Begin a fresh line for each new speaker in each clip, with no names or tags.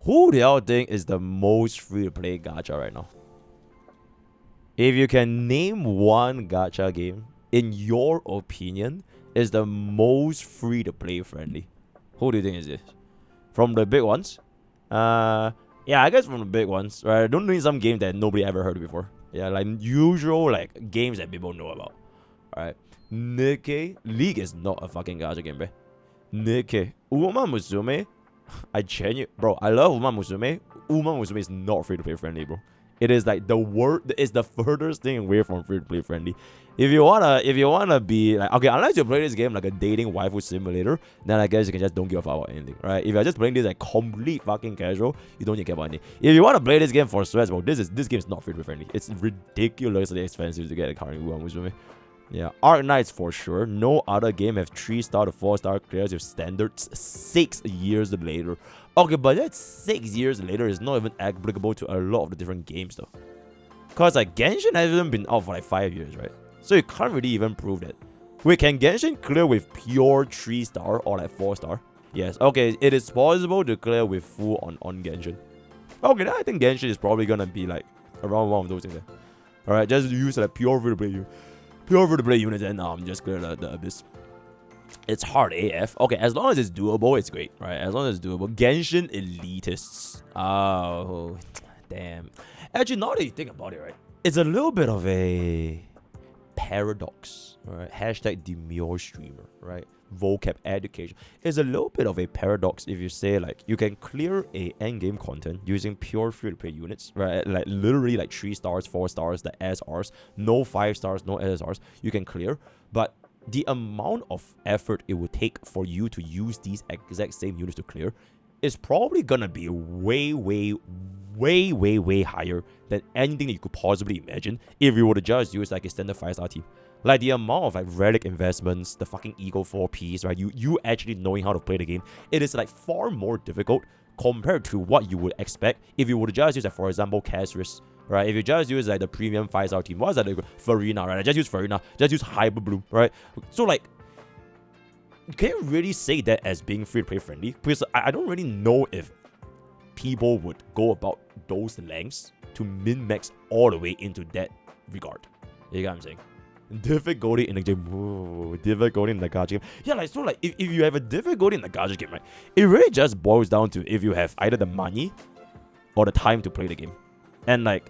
Who do y'all think is the most free-to-play gacha right now? If you can name one gacha game, in your opinion, is the most free-to-play friendly, who do you think is this? From the big ones? Yeah, I guess from the big ones, right? Don't need some game that nobody ever heard of before. Yeah, like usual like games that people know about. Alright. Nikkei. League is not a fucking gacha game, bro. Nikkei. Uma Musume. I genuinely, bro, I love Uma Musume. Uma Musume is not free-to-play friendly, bro. It is like it's the furthest thing away from free-to-play friendly. If you wanna be like, okay, unless you play this game like a dating waifu simulator, then I guess you can just don't give a fuck about anything, right? If you're just playing this like complete fucking casual, you don't need to care about anything. If you wanna play this game for stress, bro, this game is not free-to-play friendly. It's ridiculously expensive to get a current Uma Musume. Yeah, Arc Knights for sure. No other game have 3-star to 4-star clears with standards 6 years later. Okay, but that 6 years later is not even applicable to a lot of the different games though. Cause like Genshin hasn't been out for like 5 years, right? So you can't really even prove that. Wait, can Genshin clear with pure 3-star or like 4-star? Yes. Okay, it is possible to clear with full on Genshin. Okay, then I think Genshin is probably gonna be like around one of those things there. Alright, just use like pure free-to-play units and just clear the abyss. It's hard AF. Okay, as long as it's doable, it's great, right? As long as it's doable. Genshin elitists. Oh, damn. Actually, now that you think about it, right? It's a little bit of a paradox, right? Hashtag demure streamer, right? Vocab education. It's a little bit of a paradox if you say like you can clear a endgame content using pure free-to-play units, right? Like literally like 3 stars, 4 stars, the SRs, no 5 stars, no SRs. You can clear, but the amount of effort it would take for you to use these exact same units to clear is probably gonna be way higher than anything that you could possibly imagine if you were to just use like a standard 5-star team. Like the amount of like relic investments, the fucking Eagle 4 piece, right? You actually knowing how to play the game, it is like far more difficult compared to what you would expect if you were to just use like, for example, Casris, right? If you just use like the premium 5-star team, what's that? Farina, right? Just use Farina, just use Hyper Bloom, right? So like, can you really say that as being free-to-play friendly? Because I don't really know if people would go about those lengths to min-max all the way into that regard. You get what I'm saying? Difficulty in the game. Ooh, difficulty in the gacha game. Yeah, like so like if you have a difficulty in the gacha game, right? It really just boils down to if you have either the money or the time to play the game. And like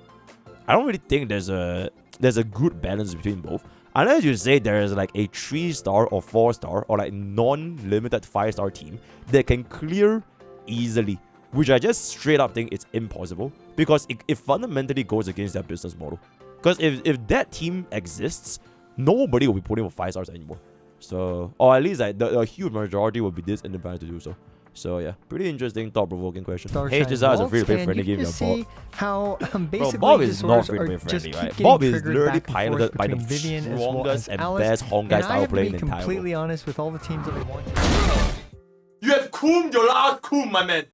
I don't really think there's a good balance between both. Unless you say there's like a 3-star or 4-star or like non-limited 5-star team that can clear easily, which I just straight up think it's impossible because it fundamentally goes against their business model. Because if that team exists, nobody will be putting for 5 stars anymore. So, or at least like the huge majority will be disinclined to do so. So yeah, pretty interesting, thought-provoking question. Hey, just as a free-to-play friendly game, Bob.
How basically
Bob is not free-to-play friendly, right? Bob is literally piloted by the strongest and best Honkai style player in the entire world.
Completely honest with all the teams that we want.
You have cooled your last cool, my man.